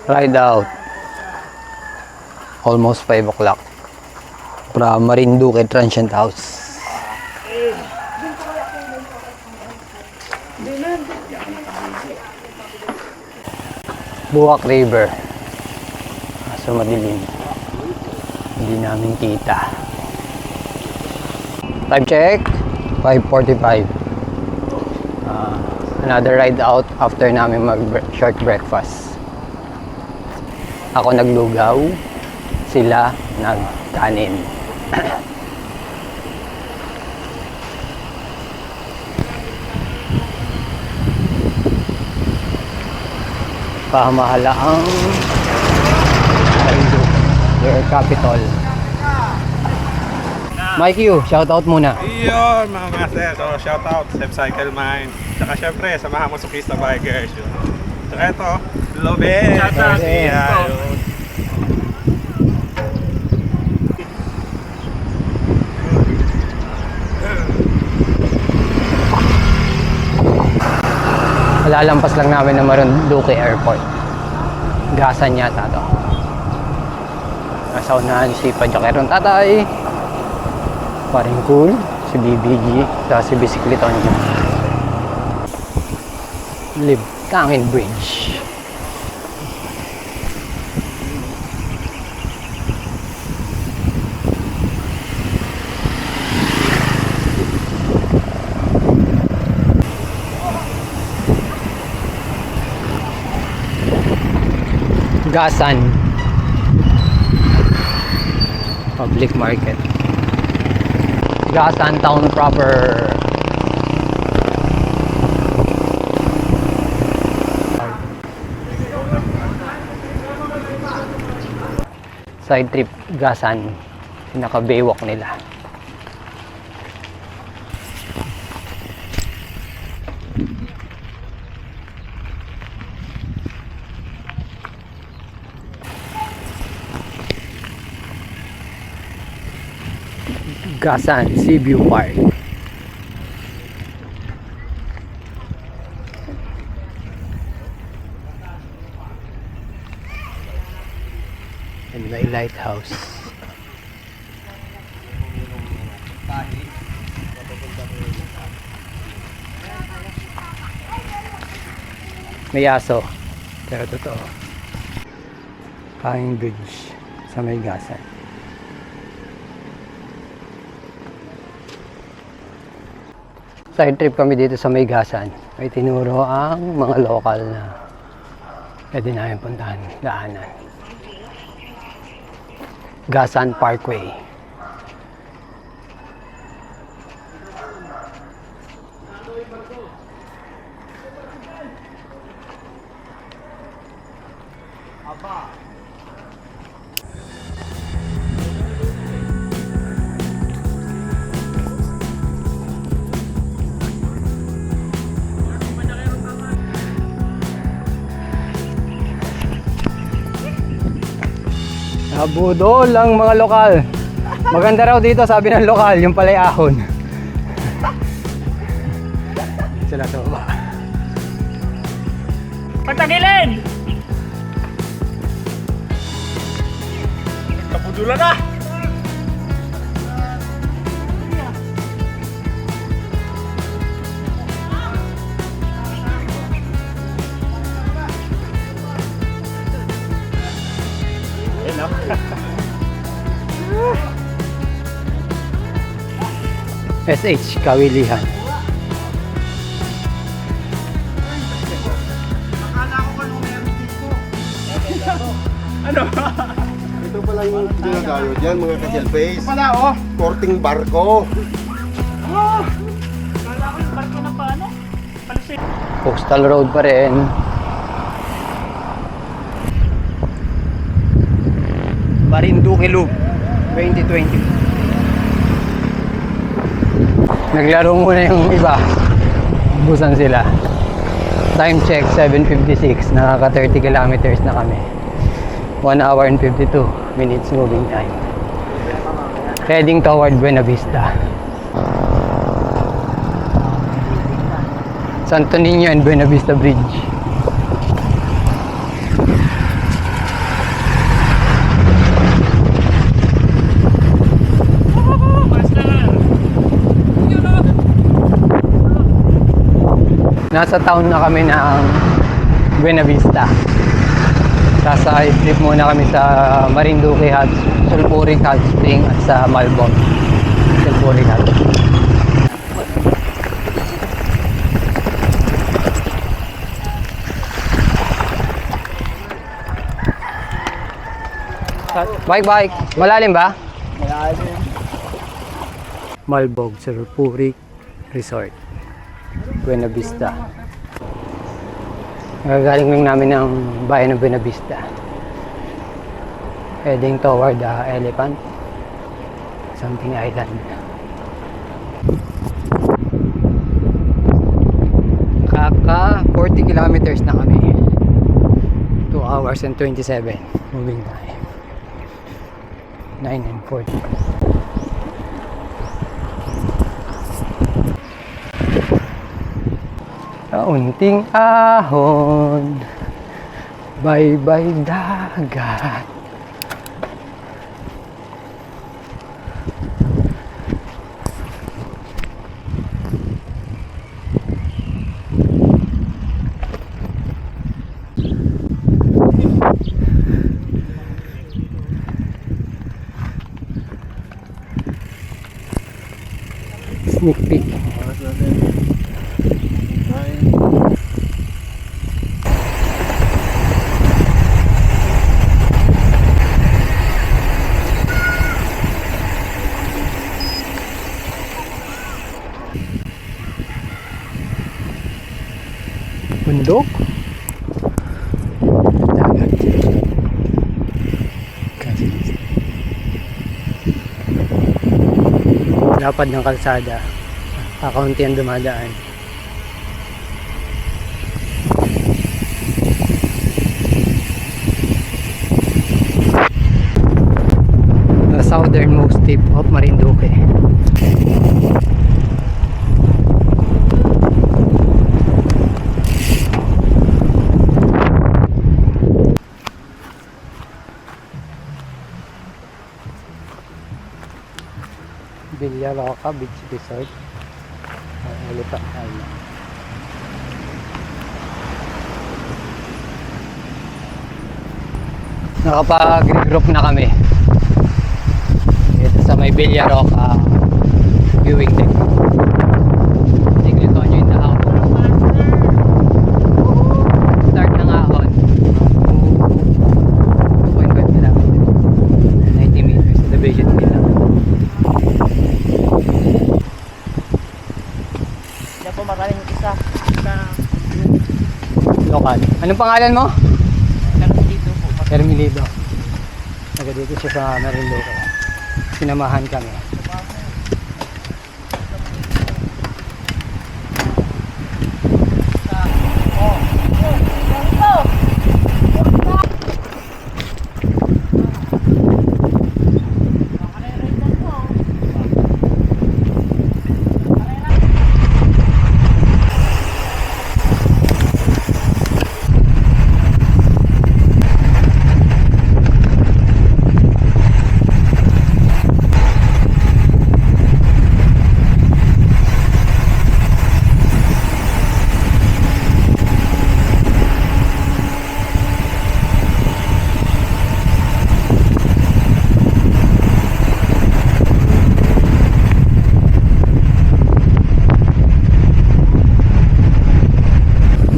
Ride out. Almost 5 o'clock. From Marinduque Transient House. Buwak River. Kaso madilim. Hindi namin kita. Time check. 5:45. Another ride out after namin mag-short breakfast. Ako naglugaw. Sila nagkanin. Pamahalaang their capital. Mike Yu, shoutout muna. Iyon mga master, so shoutout Step Cycle Mind. Tsaka syempre sa mga Masokista Bikers yun. Tsaka ito, Lobe. Shoutout. Lalampas lang namin na Marinduque Airport. Gasan yata to. Nasa unahan si Padjakeron Tatay. Paring cool. Si BBG. Tapos si Bisikleton dyan. Libtangin Bridge. Gasan Public Market. Gasan Town proper. Side trip Gasan. Pinaka-baywalk nila. Gasan Seaview Park. And may lighthouse. May aso. Pero totoo. Hanging bridge sa may Gasan. Side trip kami dito sa may Gasan. May tinuro ang mga lokal na pwede namin puntahan, daanan. Gasan Parkway. Nabudol ang mga lokal. Maganda raw dito, sabi ng lokal, yung palay ahon. Sila sa baba. Pagtagilid! Kapudulan na! SH Kawilihan. Ano? Ito pala yung ginagayo dyan, mga ka-jelface. Pala, oh! Korting barko. Oh! Kala ko yung barko na paano? Palisip. Coastal Road pa rin. Marinduque Loop 2020. Naglaro muna yung iba. Busan sila. Time check 7:56. Nakaka 30 kilometers na kami. 1 hour and 52 minutes moving time. Heading toward Buena Vista. Santo Niño and Buena Vista Bridge. nasa town na kami ng Buena Vista. Sasakay trip muna kami sa Marinduque Hot, Sulphuric Hot Spring at sa Malbon. Sulphuric Hot. Bike. Malalim ba? Malalim. Malbog Sulphuric Resort, Buena Vista. Nagagaling lang namin ng bayan ng Buena Vista. Heading toward Elephant something island. Kaka 40 kilometers na kami. 2 hours and 27 moving time. 9 and 40. Kaunting ahon, bye-bye dagat. Sneak peek. Bundok. Dagat. Lapad ng kalsada. Kakaunti ang dumadaan. The southernmost tip of Marinduque. Villaroca Beach Resort, Elephant Island. Nakapag-regroup na kami dito sa may Villaroca viewing deck. Tignan nyo yung ahon. Start ng ahon 2.5 kilometers, 90 meters elevation nila. Yan po maraming isa na Lokal. Anong pangalan mo? dito po. Hermilido. Taga dito siya sa Marinduque. Sinamahan kami.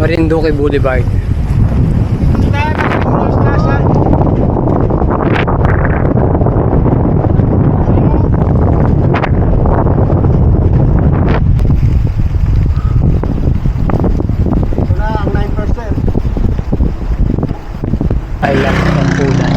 Marinduque Boulevard. Ito na ang 9%. Island ng Pulan.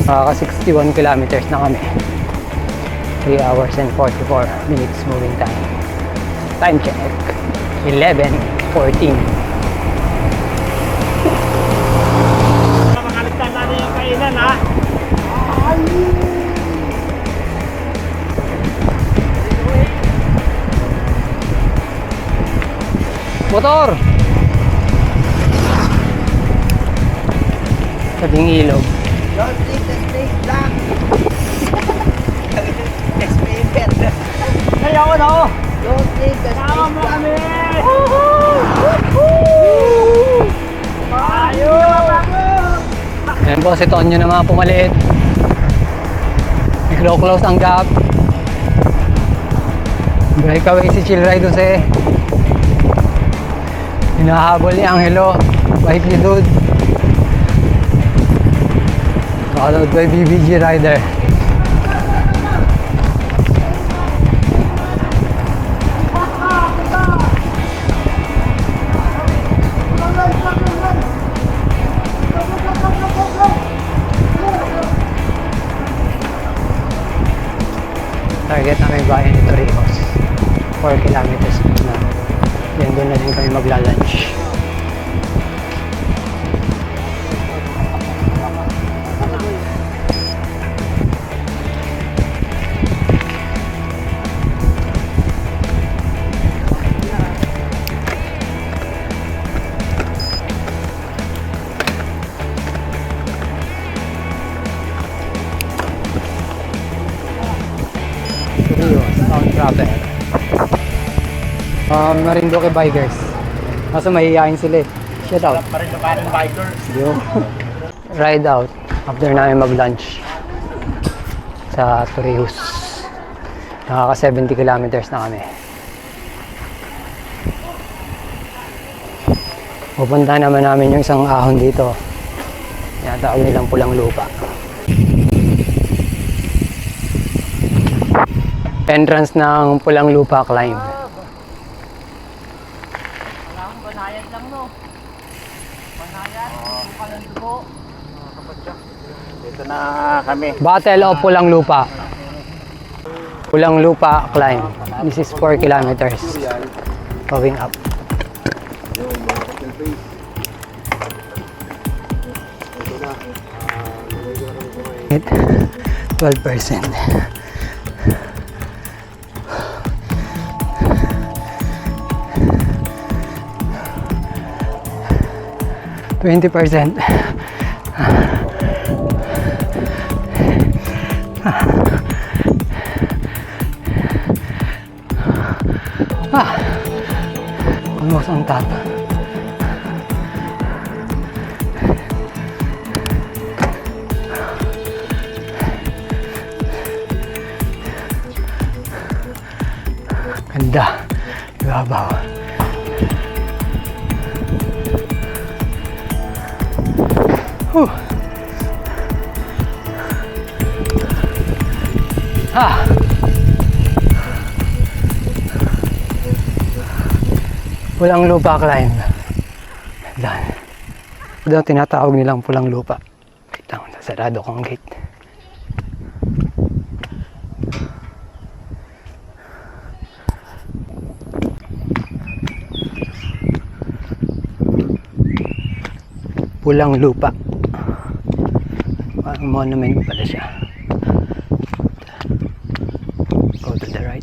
Makaka 61 kilometers na kami. 3 hours and 44 minutes moving time. Time check. 11:14. Makaligtan natin yung kainan ha. Motor! Sabing ilog. Don't leave the space black. Ayaw ko na ako. Don't leave the space black. Ayan po si Tonyo na mga pumaliit. Naglo-close ang gap. Breakaway si Chill Ride Jose. Hinahabol ni Angelo. Bike ni Dude. Followed by BBG Rider. Target namin bayan ni Torrijos. 4 kilometers na. Then doon na din kami magla-lunch. Sound travel. Marinduque bikers. Kaso mahihayin sila eh. Shout out. Parin bikers. Yo. Ride out after namin mag-lunch sa Torrijos. Nakaka 70 kilometers na kami. Pupunta naman namin yung isang ahon dito. Tinatawag nilang Pulang Lupa. Entrance ng Pulang Lupa climb. Banayad lang no. Banayad. Bukalan dugo. Dito na kami. Battle of Pulang Lupa. Pulang Lupa climb. This is 4 kilometers. Going up. It 12%. %. Almost on top. Ganda. Ibabaw. Pulang Lupa climb. Done. Ito ang tinatawag nilang Pulang Lupa. Wait lang, sarado kong gate. Pulang Lupa. Parang monument pala siya. Go to the right.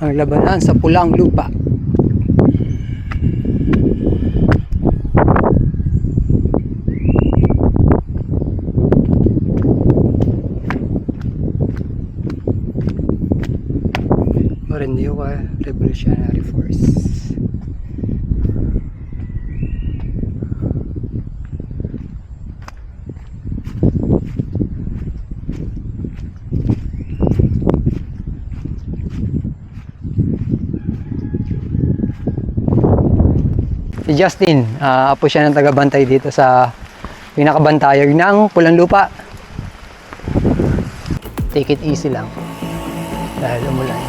Ang labanan sa Pulang Lupa. Marinduque Revolutionary Force. Si Justin, apo siya ng tagabantay dito sa pinakabantayog ng Pulang Lupa. Take it easy lang dahil umulan.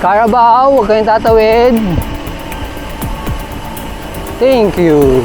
Carabao, huwag kayong tatawid. Thank you.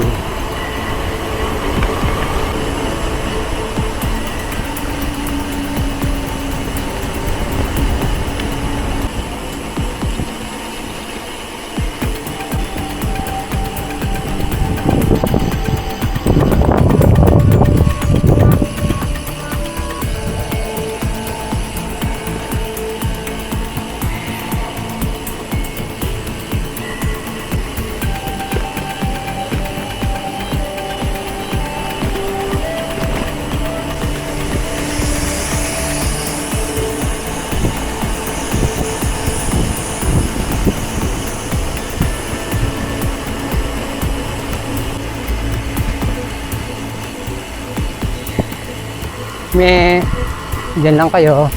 Diyan lang kayo.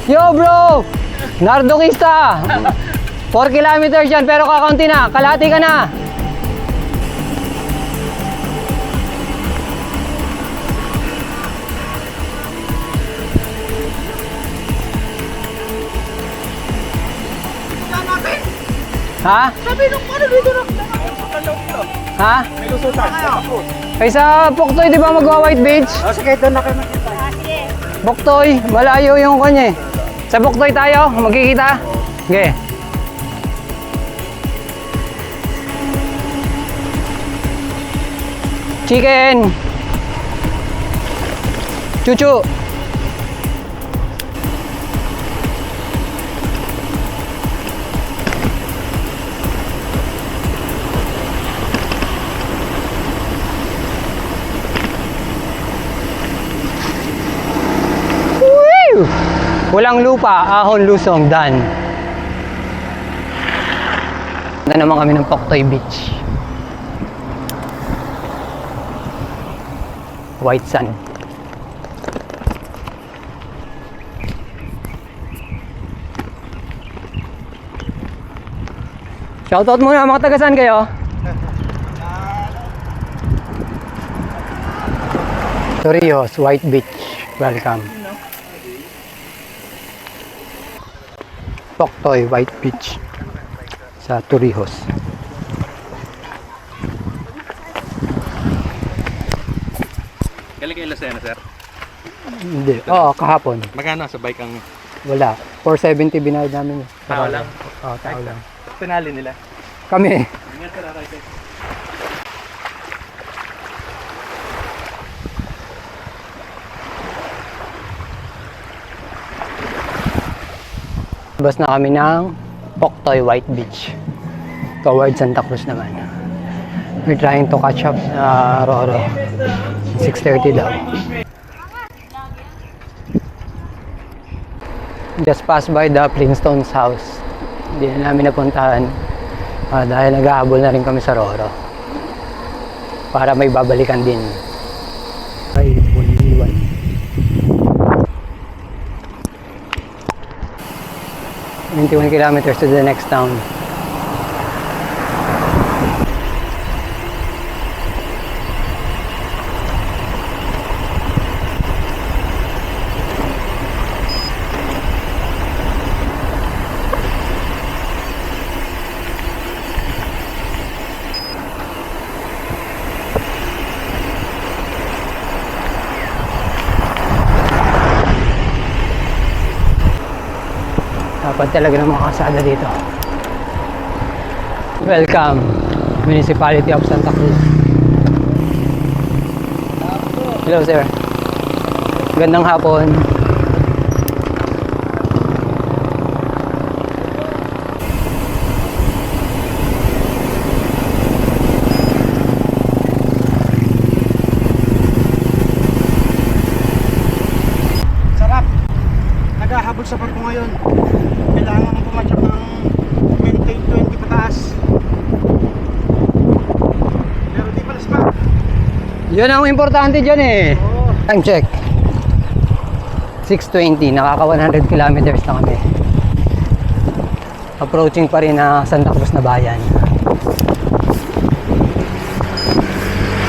Yo bro! Nardokista! 4 kilometers yan pero kakaunti na. Kalahati ka na. Ha? Sabi nung ano dito na Ha? May lusutan. Kaysa Poktoy, di ba magwa-White Beach? Oh, sige, doon na kayo makita. Sige. Poktoy, malayo yung kanya eh. Sa Poktoy tayo, magkikita. Okay. Chicken. Chuchu. Woo! Walang lupa, ahon lusong, done. Punta naman kami ng Poktoy Beach. White sand. Shoutout muna mga taga-saan kayo? Torrijos, White Beach. Welcome. Poktoy, White Beach sa Torrijos. Galing kayo Lucena, sir? Hindi. Oo, kahapon. Magkano sa bike ang Wala. 470 binayad namin. tao lang? Oo, tao lang. Pinali nila? Kami. Ingat ka na, right? Labas na kami ng Poktoy White Beach. Toward Santa Cruz naman. We're trying to catch up sa Roro. 6:30 daw. Just passed by the Flintstones house. Hindi na namin napuntahan dahil naghahabol na rin kami sa Roro. Para may babalikan din. Ay, buliwan. "21 kilometers to the next town." Dapat talaga ng mga kasada dito. Welcome, Municipality of Santa Cruz. Hello sir. Gandang hapon. Sarap. Naghahabol sa barko ngayon. Kailangan mong pumatsak ng 20 pataas. Pero di palas pa. Yun ang importante dyan eh. Oo. Time check. 6:20. Nakaka 100 kilometers na kami. Approaching pa rin na Santa Cruz na bayan.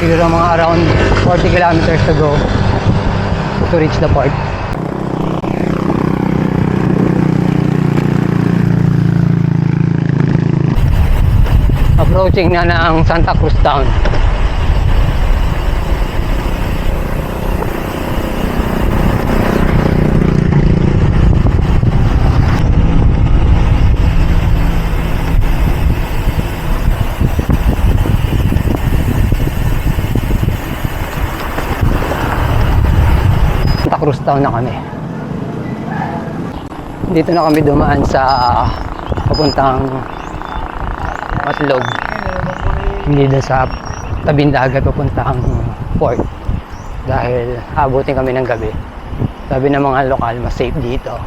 Siguro mga around 40 kilometers to go to reach the port. Approaching na ng Santa Cruz Town. Santa Cruz Town na kami. Dito na kami dumaan sa papuntang Matlog. Hindi na sa tabing dagat papuntang port. Dahil abutin kami ng gabi. Sabi ng mga lokal, mas safe dito.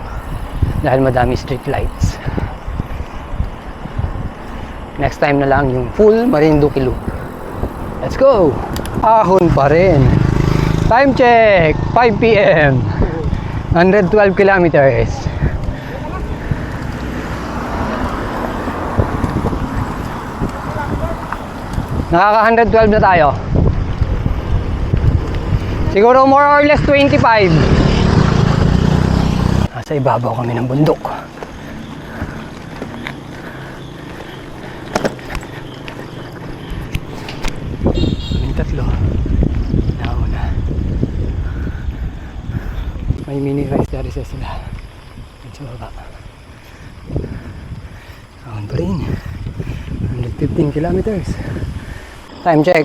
Dahil madami street lights. Next time na lang yung full Marinduque Loop. Let's go! Ahon pa rin. Time check! 5 p.m. 112 kilometers. Nakaka 112 na tayo. Siguro more or less 25. Nasa ibabaw kami ng bundok. Kaming tatlo. Nauna. May mini rice terraces sila. Medyo baba. Kawan pa rin. 115 kilometers. Time check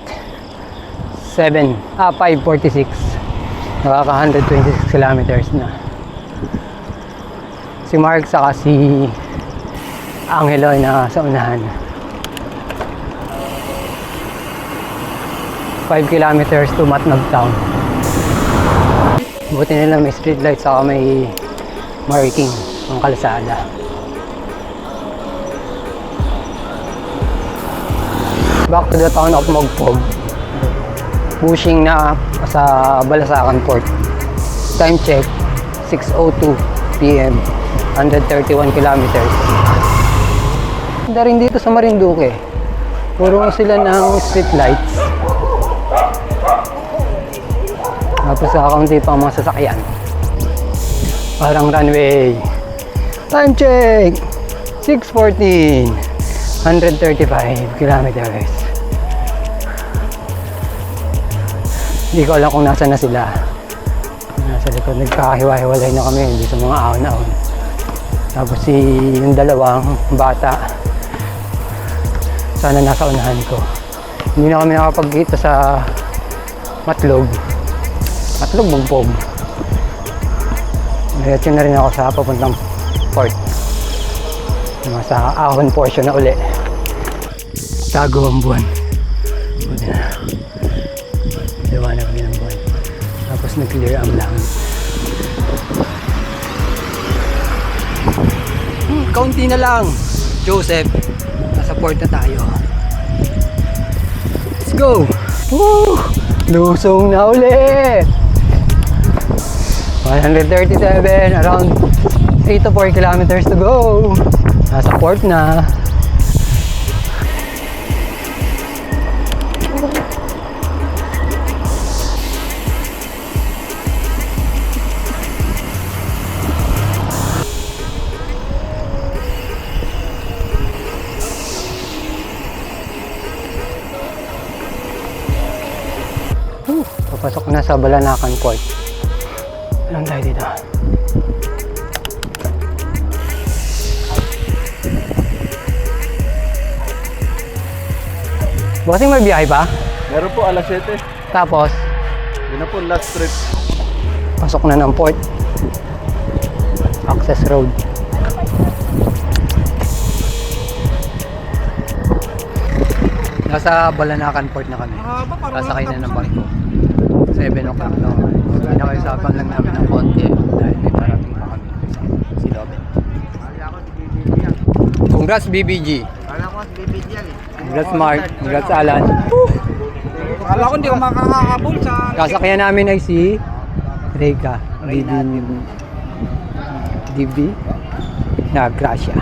5:46. Nakaka 126 kilometers na. Si Mark saka si Angelo ay nasa unahan. 5 kilometers to Matnog Town. Buti nila may street lights saka may marking ng kalsada. Back to the town of Mogpog. Pushing na sa Balasacan Port. Time check 6:02 p.m. 131 kilometers. Ganda rin dito sa Marinduque. Puro sila ng street lights. Tapos sa kaunti pang mga sasakyan. Parang runway. Time check 6:14. 135 kilometers. Hindi ko alam kung nasa na sila. Nasa likod, nagkakahiwa-hiwalay na kami hindi sa mga ahon-ahon. Tapos yung dalawang bata, sana nasa unahan ko. Hindi na kami nakapagkita sa Matlog. Matlog, Bugpog. Diretso na rin ako sa papuntang port. Sa ahon portion na uli. Tago ang buwan. Buti na. Liwanag din ang buwan. Tapos nag-clear ang langit. Kaunti na lang. Joseph, nasa port na tayo. Let's go! Woo! Lusong na uli! 137, around 3 to 4 kilometers to go. Nasa port na. Papasok na sa Balanacan Port. Anong tayo dito? Bossing, may biyahe pa? Meron po alas 7. Tapos, Yun na po last trip. pasok na ng port. Access road. Nasa Balanacan Port na kami. Sasakay na ng barko. 7 o'clock na. Pinakaisapan lang namin ng konti dahil may parating pa kami sa Siloben. Congrats BBG. Congrats Mark. Congrats Alan. Akala ko hindi ko makakahabol sa... Kasakyan namin ay si Reka. DB na Gracia.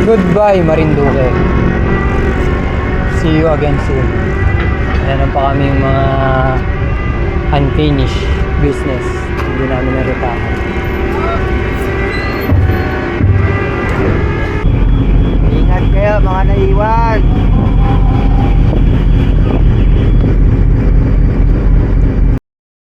Goodbye Marinduque. See you again soon. Meron pa kami yung mga unfinished business. Hindi namin narutahan.